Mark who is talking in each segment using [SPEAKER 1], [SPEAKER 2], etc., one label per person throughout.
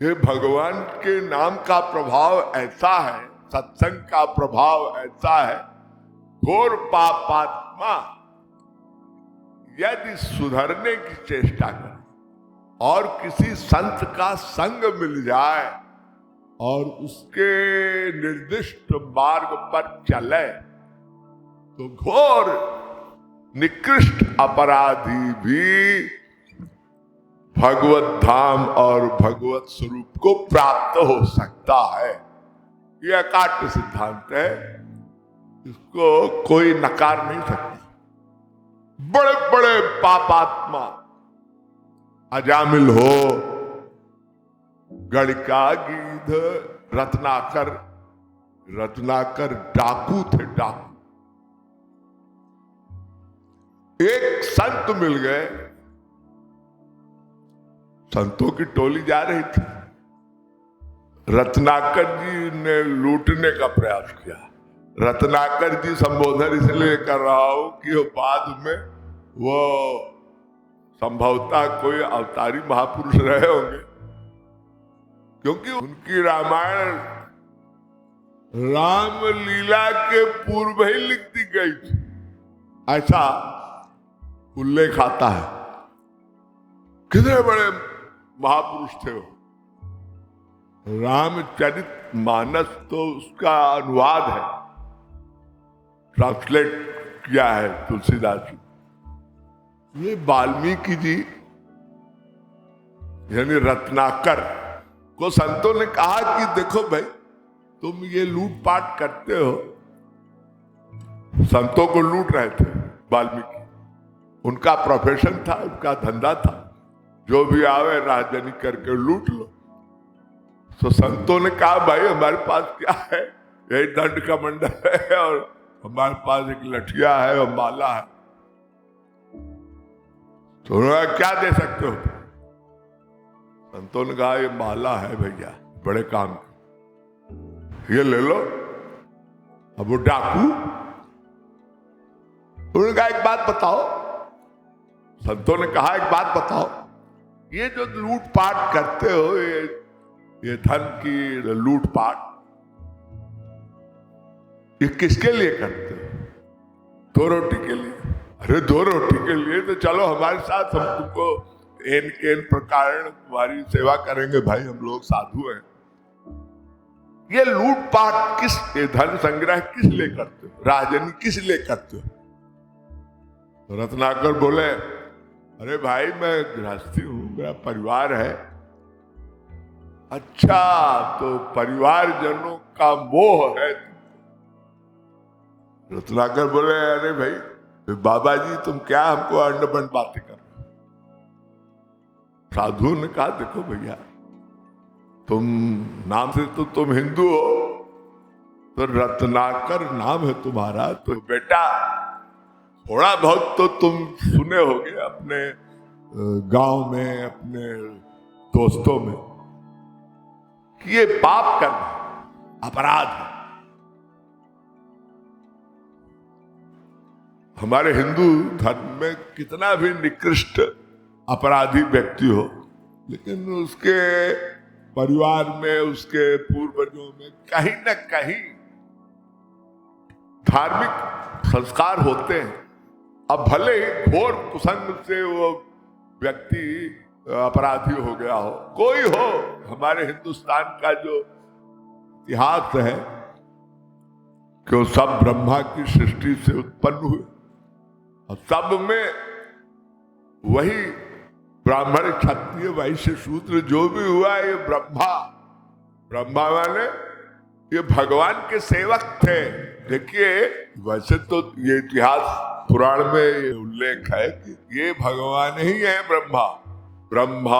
[SPEAKER 1] ये भगवान के नाम का प्रभाव ऐसा है, सत्संग का प्रभाव ऐसा है, घोर पापात्मा यदि सुधरने की चेष्टा करे और किसी संत का संग मिल जाए और उसके निर्दिष्ट मार्ग पर चले तो घोर निकृष्ट अपराधी भी भगवत धाम और भगवत स्वरूप को प्राप्त हो सकता है। यह अकाट्य सिद्धांत है, इसको कोई नकार नहीं सकता। बड़े बड़े पापात्मा अजामिल हो, गणिका, गीध, रत्नाकर डाकू थे, डाकू। एक संत मिल गए, संतों की टोली जा रही थी, रत्नाकर जी ने लूटने का प्रयास किया। रत्नाकर जी संबोधन इसलिए कर रहा हूं कि वो बाद में वो संभवतः कोई अवतारी महापुरुष रहे होंगे, क्योंकि उनकी रामायण रामलीला के पूर्व ही लिख दी गई थी, ऐसा उल्लेख आता है। कितने बड़े महापुरुष थे वो। रामचरित मानस तो उसका अनुवाद है, ट्रांसलेट किया है तुलसीदास जी। ये वाल्मीकि जी यानी रत्नाकर को संतों ने कहा कि देखो भाई, तुम ये लूटपाट करते हो। संतों को लूट रहे थे वाल्मीकि, उनका प्रोफेशन था, उनका धंधा था, जो भी आवे राजधानी करके लूट लो। तो संतों ने कहा भाई हमारे पास क्या है, यही दंड का मंडल है और हमारे पास एक लठिया है और माला है, तो उन्होंने क्या दे सकते हो? संतों ने कहा ये माला है भैया, बड़े काम की, ये ले लो। अब वो डाकू, उन्होंने कहा एक बात बताओ, संतों ने कहा एक बात बताओ, ये जो लूटपाट करते हो, ये धन की लूटपाट, ये किसके लिए करते हो? 2 रोटी के लिए? अरे 2 रोटी के लिए तो चलो हमारे साथ, हम तुमको एन प्रकार तुम्हारी सेवा करेंगे भाई, हम लोग साधु हैं। ये लूटपाट किस, ये धन संग्रह किस लिए करते हो, राजनी किस लिए करते हो? तो रत्नाकर बोले अरे भाई मैं गृहस्थी हूं, मेरा परिवार है। अच्छा, तो परिवारजनों का मोह है। रत्नाकर बोले अरे भाई बाबा जी तुम क्या हमको अंडबंड बातें कर रहे हो? साधु ने कहा देखो भैया, तुम नाम से तो तुम हिंदू हो, तो रत्नाकर नाम है तुम्हारा, तो बेटा थोड़ा बहुत तो तुम सुने होगे अपने गांव में, अपने दोस्तों में, कि ये पाप करना अपराध है। हमारे हिंदू धर्म में कितना भी निकृष्ट अपराधी व्यक्ति हो, लेकिन उसके परिवार में, उसके पूर्वजों में कहीं न कहीं धार्मिक संस्कार होते हैं। अब भले ही घोर कुसंग से वो व्यक्ति अपराधी हो गया हो, कोई हो, हमारे हिंदुस्तान का जो इतिहास है कि वो सब ब्रह्मा की सृष्टि से उत्पन्न हुए और सब में वही ब्राह्मण, क्षत्रिय, वैश्य, शूद्र जो भी हुआ, ये ब्रह्मा माने ये भगवान के सेवक थे। देखिए वैसे तो ये इतिहास पुराण में उल्लेख है कि ये भगवान ही है ब्रह्मा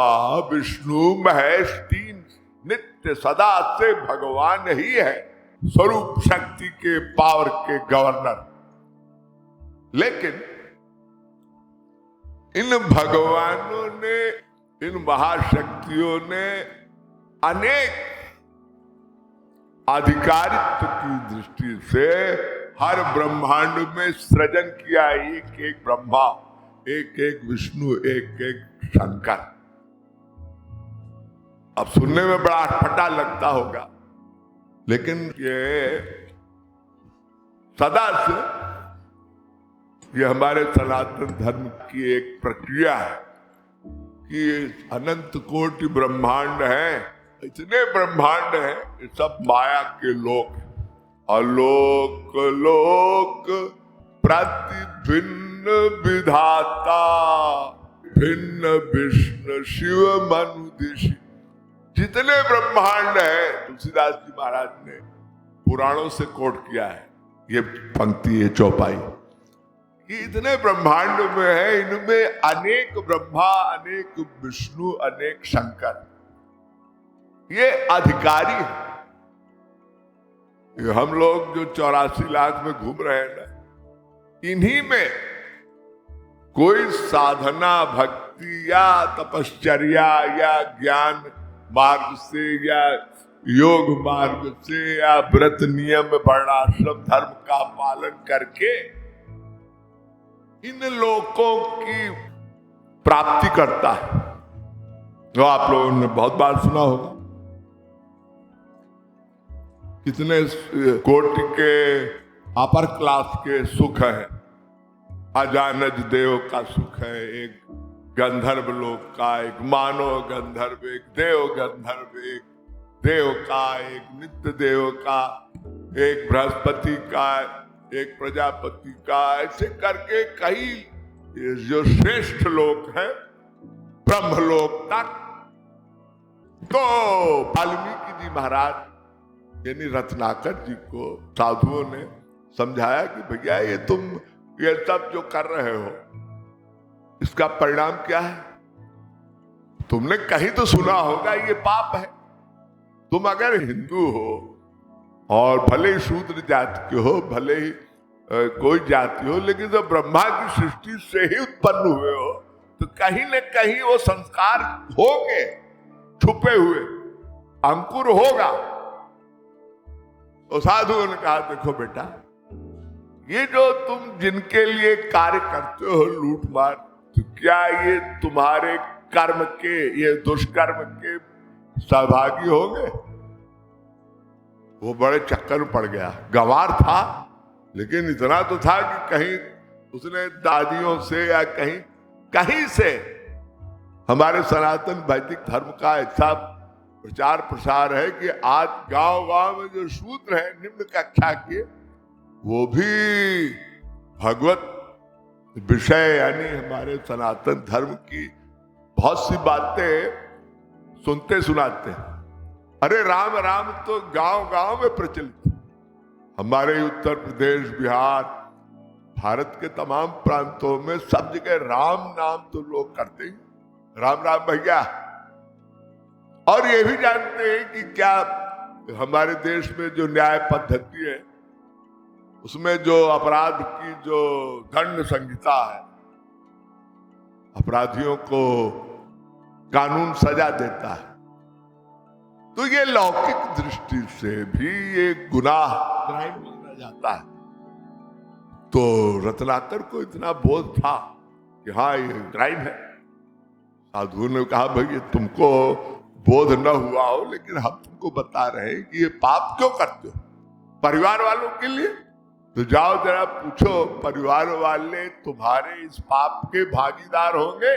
[SPEAKER 1] विष्णु महेश, 3 नित्य सदा से भगवान ही है, स्वरूप शक्ति के पावर के गवर्नर। लेकिन इन भगवानों ने, इन महाशक्तियों ने अनेक आधिकारित्व की दृष्टि से हर ब्रह्मांड में सृजन किया, एक एक ब्रह्मा, एक एक विष्णु, एक एक शंकर। अब सुनने में बड़ा अटपटा लगता होगा, लेकिन ये सदा से ये हमारे सनातन धर्म की एक प्रक्रिया है कि अनंत कोटि ब्रह्मांड है, इतने ब्रह्मांड है, ये सब माया के लोक हैं। अलोक लोक प्रतिभिन्न विधाता, भिन्न विष्णु शिव मनुदिशि। जितने ब्रह्मांड है, तुलसीदास जी महाराज ने पुराणों से कोट किया है ये पंक्ति, ये चौपाई, कि इतने ब्रह्मांड में है, इनमें अनेक ब्रह्मा, अनेक विष्णु, अनेक शंकर, ये अधिकारी है। ये हम लोग जो 84 लाख में घूम रहे हैं ना, इन्हीं में कोई साधना, भक्ति या तपश्चर्या या ज्ञान मार्ग से या योग मार्ग से या व्रत नियम वर्णाश्रम धर्म का पालन करके इन लोकों की प्राप्ति करता है। तो आप लोगों ने बहुत बार सुना होगा, कितने कोटि के अपर क्लास के सुख है। अजानज देव का सुख है, एक गंधर्व लोक का, एक मानव गंधर्व, एक देव गंधर्व, एक देव का, एक नित्य देव का, एक बृहस्पति का, एक प्रजापति का, ऐसे करके कई जो श्रेष्ठ लोक हैं ब्रह्मलोक तक। तो वाल्मीकि जी महाराज यानी रत्नाकर जी को साधुओं ने समझाया कि भैया ये सब जो कर रहे हो, इसका परिणाम क्या है? तुमने कहीं तो सुना होगा ये पाप है। तुम अगर हिंदू हो और भले ही शूद्र जाति के हो, भले ही कोई जाति हो, लेकिन जब ब्रह्मा की सृष्टि से ही उत्पन्न हुए हो, तो कहीं न कहीं वो संस्कार होंगे, छुपे हुए अंकुर होगा। तो साधुओं ने कहा, देखो बेटा, ये जो तुम जिनके लिए कार्य करते हो, लूट मार, तो क्या ये तुम्हारे कर्म के, ये दुष्कर्म के सहभागी होंगे? वो बड़े चक्कर में पड़ गया। गंवार था, लेकिन इतना तो था कि कहीं उसने दादियों से या कहीं से हमारे सनातन वैदिक धर्म का ऐसा प्रचार प्रसार है कि आज गांव-गांव में जो शूद्र हैं निम्न कक्षा के, वो भी भगवत विषय यानी हमारे सनातन धर्म की बहुत सी बातें सुनते सुनाते हैं। अरे राम राम तो गांव-गांव में प्रचलित। हमारे उत्तर प्रदेश, बिहार, भारत के तमाम प्रांतों में सब जगह राम नाम तो लोग करते हैं, राम राम भैया। और ये भी जानते हैं कि क्या हमारे देश में जो न्याय पद्धति है, उसमें जो अपराध की जो दंड संहिता है, अपराधियों को कानून सजा देता है। तो ये लौकिक दृष्टि से भी ये गुनाह, क्राइम माना जाता है। तो रत्नाकर को इतना बोध था कि हाँ ये क्राइम है। साधुओं ने कहा, भाई तुमको बोध न हुआ हो, लेकिन हम तुमको बता रहे हैं कि ये पाप क्यों करते हो परिवार वालों के लिए। तो जाओ जरा पूछो, परिवार वाले तुम्हारे इस पाप के भागीदार होंगे?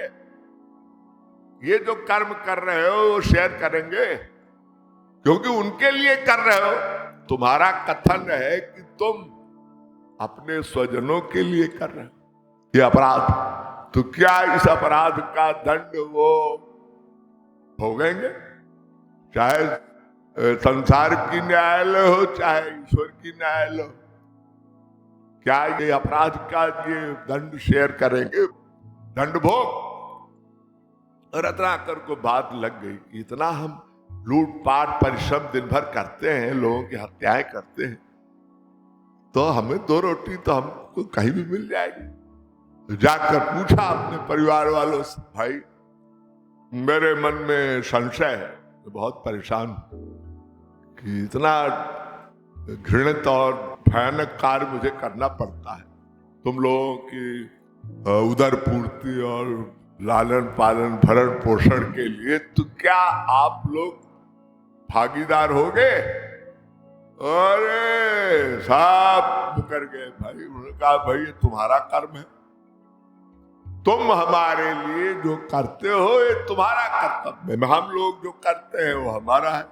[SPEAKER 1] ये जो कर्म कर रहे हो वो शेयर करेंगे, क्योंकि उनके लिए कर रहे हो। तुम्हारा कथन है कि तुम अपने स्वजनों के लिए कर रहे हो ये अपराध, तो क्या इस अपराध का दंड वो भोगेंगे? चाहे संसार की न्यायालय हो, चाहे ईश्वर की न्यायालय हो, क्या ये अपराध का ये दंड शेयर करेंगे? दंड भोग। रत्नाकर को बात लग गई कि इतना हम लूटपाट परिश्रम दिन भर करते हैं, लोगों की हत्याएं करते हैं, तो हमें दो रोटी तो हमको कहीं भी मिल जाएगी। तो जाकर पूछा अपने परिवार वालों से, भाई मेरे मन में संशय है, तो बहुत परेशान कि इतना घृणित और भयानक कार्य मुझे करना पड़ता है। तुम लोगों की उदर पूर्ति और लालन पालन भरण पोषण के लिए, तो क्या आप लोग भागीदार हो गए? अरे सब मुकर गए भाई। उन्होंने कहा भाई ये तुम्हारा कर्म है, तुम हमारे लिए जो करते हो ये तुम्हारा कर्तव्य है, हम लोग जो करते हैं वो हमारा है।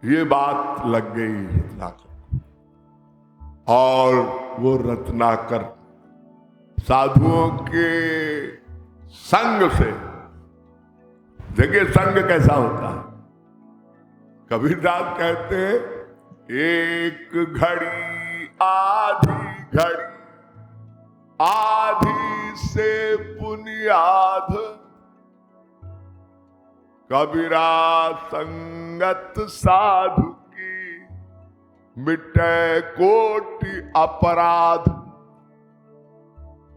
[SPEAKER 1] ये बात लग गई रत्नाकर, और वो रत्नाकर साधुओं के संग से, देखिए संग कैसा होता है। कबीरदास कहते हैं एक घड़ी आधी घड़ी, आधी से बुनियाद, कबीरा संगत साधु की मिटे कोटि अपराध।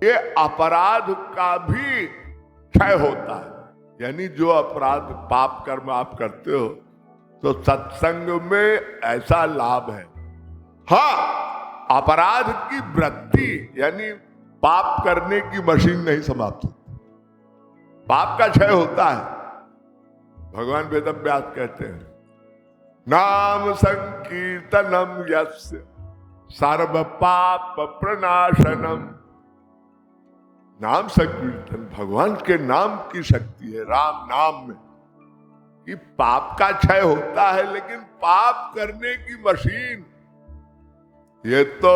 [SPEAKER 1] ये अपराध का भी क्षय होता है, यानी जो अपराध पाप कर्म आप करते हो तो सत्संग में ऐसा लाभ है। हाँ, अपराध की वृत्ति यानी पाप करने की मशीन नहीं समाप्त होती, पाप का क्षय होता है। भगवान वेदव्यास कहते हैं नाम संकीर्तनम यस्य सर्व पाप प्रणाशनम। नाम संकीर्तन, भगवान के नाम की शक्ति है राम नाम में, कि पाप का क्षय होता है, लेकिन पाप करने की मशीन ये तो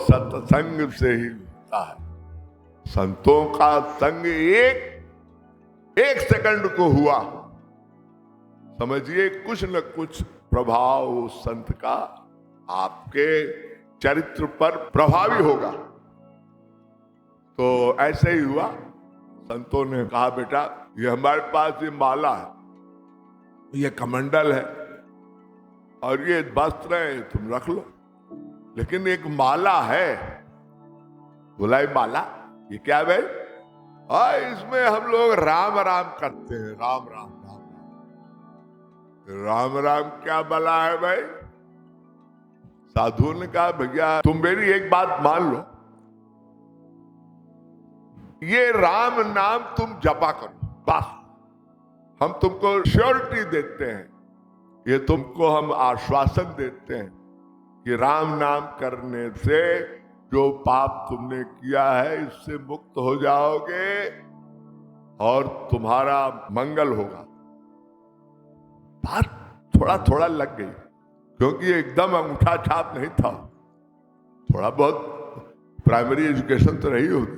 [SPEAKER 1] सत्संग से ही होता है। संतों का संग एक सेकंड को हुआ, समझिए कुछ न कुछ प्रभाव उस संत का आपके चरित्र पर प्रभावी होगा। तो ऐसे ही हुआ। संतों ने कहा बेटा ये हमारे पास ये माला है, ये कमंडल है और ये वस्त्र है, तुम रख लो, लेकिन एक माला है। बोला ये माला ये क्या है भाई? इसमें हम लोग राम राम करते हैं, राम राम राम राम। राम राम क्या भला है भाई? साधुओं ने कहा भैया तुम मेरी एक बात मान लो, ये राम नाम तुम जपा करो, बस हम तुमको श्योरिटी देते हैं, ये तुमको हम आश्वासन देते हैं कि राम नाम करने से जो पाप तुमने किया है इससे मुक्त हो जाओगे और तुम्हारा मंगल होगा। बात थोड़ा थोड़ा लग गई, क्योंकि एकदम अंगूठा छाप नहीं था, थोड़ा बहुत प्राइमरी एजुकेशन तो रही होगी।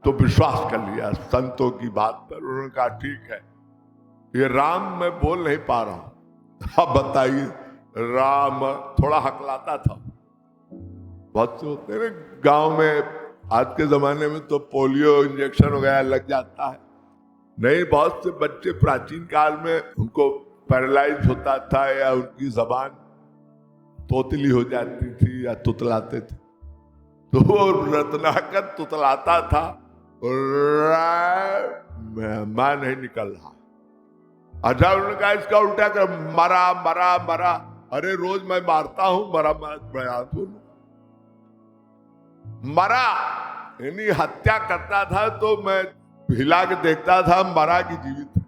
[SPEAKER 1] तो विश्वास कर लिया संतों की बात पर। उन्होंने कहा ठीक है, ये राम मैं बोल नहीं पा रहा हूं, अब बताइए। राम थोड़ा हकलाता था। बहुत से होते हैं गांव में, आज के जमाने में तो पोलियो इंजेक्शन वगैरह लग जाता है, नहीं बहुत से बच्चे प्राचीन काल में उनको पैरालाइज होता था या उनकी जबान तोतली हो जाती थी या तुतलाते थे, तो वो रत्नाकर तुतलाता था, मैं नहीं निकल रहा। अच्छा उन्होंने कहा इसका उल्टा कर, मरा मरा मरा। अरे रोज मैं मारता हूं, मरा मरा यानी हत्या करता था तो मैं हिला के देखता था मरा की जीवित,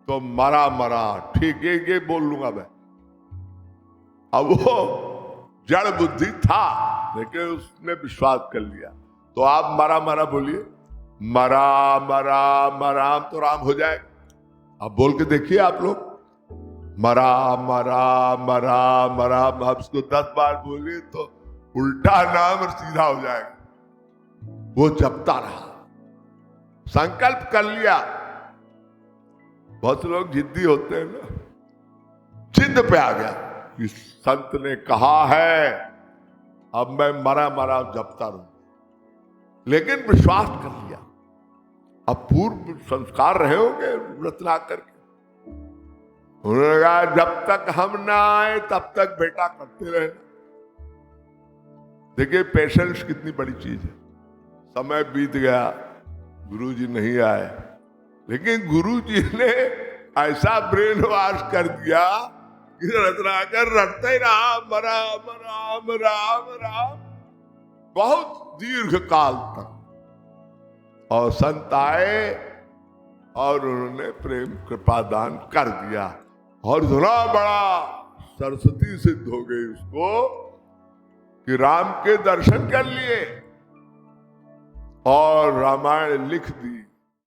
[SPEAKER 1] तो मरा मरा ठीक है ये बोल लूंगा मैं। अब वो जड़ बुद्धि था लेकिन उसने विश्वास कर लिया। तो आप मरा मरा बोलिए, मरा मरा मरा तो राम हो जाएगा। अब बोल के देखिए आप लोग, मरा मरा मरा मरा। आप इसको 10 बार बोलिए तो उल्टा नाम सीधा हो जाएगा। वो जपता रहा, संकल्प कर लिया। बहुत से लोग जिद्दी होते हैं ना, जिद पे आ गया कि संत ने कहा है अब मैं मरा मरा जपता रहूं, लेकिन विश्वास कर लिया। अब पूर्व संस्कार रहे होंगे रत्नाकर के, उन्होंने कहा जब तक हम ना आए तब तक बेटा करते रहे। देखिए पेशेंस कितनी बड़ी चीज है। समय बीत गया, गुरुजी नहीं आए, लेकिन गुरुजी ने ऐसा ब्रेन वॉश कर दिया कि रत्नाकर रटते ही राम राम राम राम, बहुत दीर्घ काल तक। और संत आए और उन्होंने प्रेम कृपा दान कर दिया और इतना बड़ा सरस्वती सिद्ध हो गई उसको कि राम के दर्शन कर लिए और रामायण लिख दी।